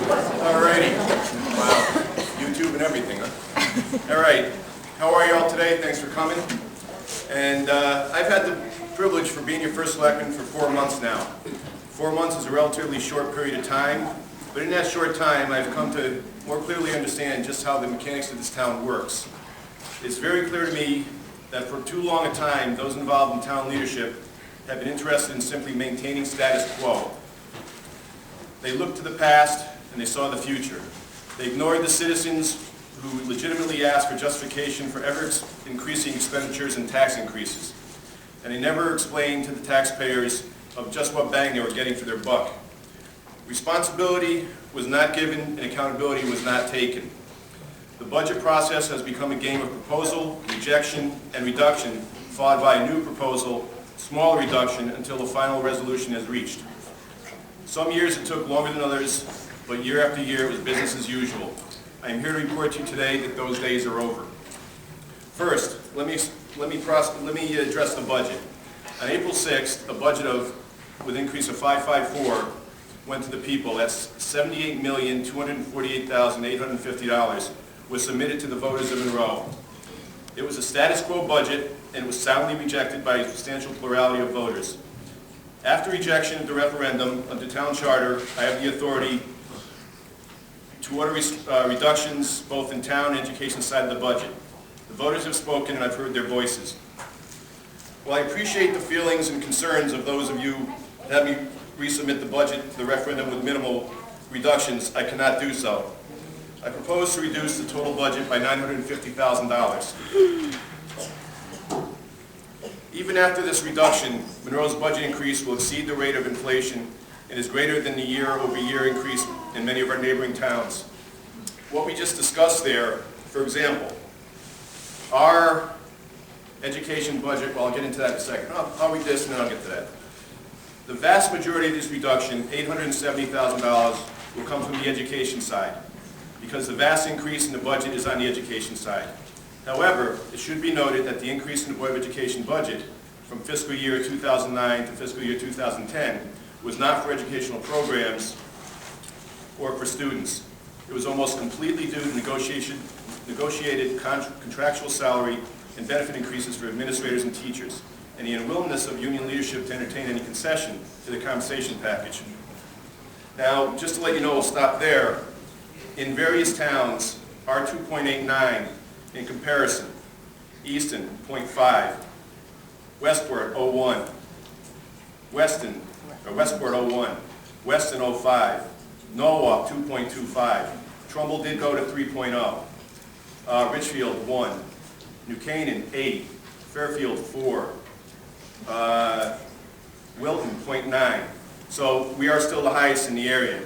Alrighty. Wow. YouTube and everything, huh? Alright. How are you all today? Thanks for coming. And I've had the privilege for being your first selectman for 4 months now. 4 months is a relatively short period of time, but in that short time I've come to more clearly understand just how the mechanics of this town works. It's very clear to me that for too long a time those involved in town leadership have been interested in simply maintaining status quo. They looked to the past and they saw the future. They ignored the citizens who legitimately asked for justification for ever-increasing expenditures and tax increases. And they never explained to the taxpayers of just what bang they were getting for their buck. Responsibility was not given and accountability was not taken. The budget process has become a game of proposal, rejection, and reduction, followed by a new proposal, smaller reduction, until the final resolution is reached. Some years it took longer than others, but year after year it was business as usual. I am here to report to you today that those days are over. First, let me address the budget. On April 6th, a budget with an increase of 554 went to the people. That's $78,248,850 was submitted to the voters of Monroe. It was a status quo budget and it was soundly rejected by a substantial plurality of voters. After rejection of the referendum under town charter, I have the authority to order reductions both in town and education side of the budget. The voters have spoken and I've heard their voices. While I appreciate the feelings and concerns of those of you that have me resubmit the budget to the referendum with minimal reductions, I cannot do so. I propose to reduce the total budget by $950,000. Even after this reduction, Monroe's budget increase will exceed the rate of inflation and is greater than the year-over-year increase in many of our neighboring towns. What we just discussed there, for example, our education budget, well, I'll get into that in a second. I'll read this and then I'll get to that. The vast majority of this reduction, $870,000, will come from the education side, because the vast increase in the budget is on the education side. However, it should be noted that the increase in the Board of Education budget from fiscal year 2009 to fiscal year 2010 was not for educational programs or for students. It was almost completely due to negotiated contractual salary and benefit increases for administrators and teachers, and the unwillingness of union leadership to entertain any concession to the compensation package. Now, just to let you know, we'll stop there. In various towns, our 2.89 in comparison: Easton, 0.5, Westport, 0.1, Westport, 0.1, Weston, 0.5, Norwalk, 2.25, Trumbull did go to 3.0, Richfield, 1, New Canaan, 8, Fairfield, 4, Wilton, 0.9. So we are still the highest in the area.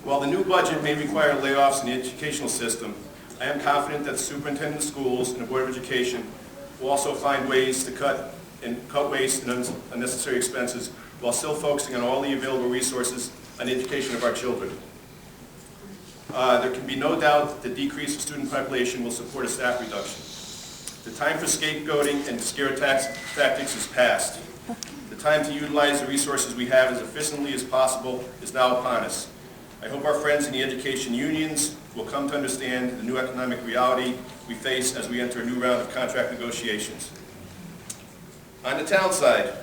While the new budget may require layoffs in the educational system, I am confident that the superintendent of schools and the Board of Education will also find ways to cut waste and unnecessary expenses while still focusing on all the available resources on the education of our children. There can be no doubt that the decrease in student population will support a staff reduction. The time for scapegoating and scare tactics is past. The time to utilize the resources we have as efficiently as possible is now upon us. I hope our friends in the education unions will come to understand the new economic reality we face as we enter a new round of contract negotiations. On the town side,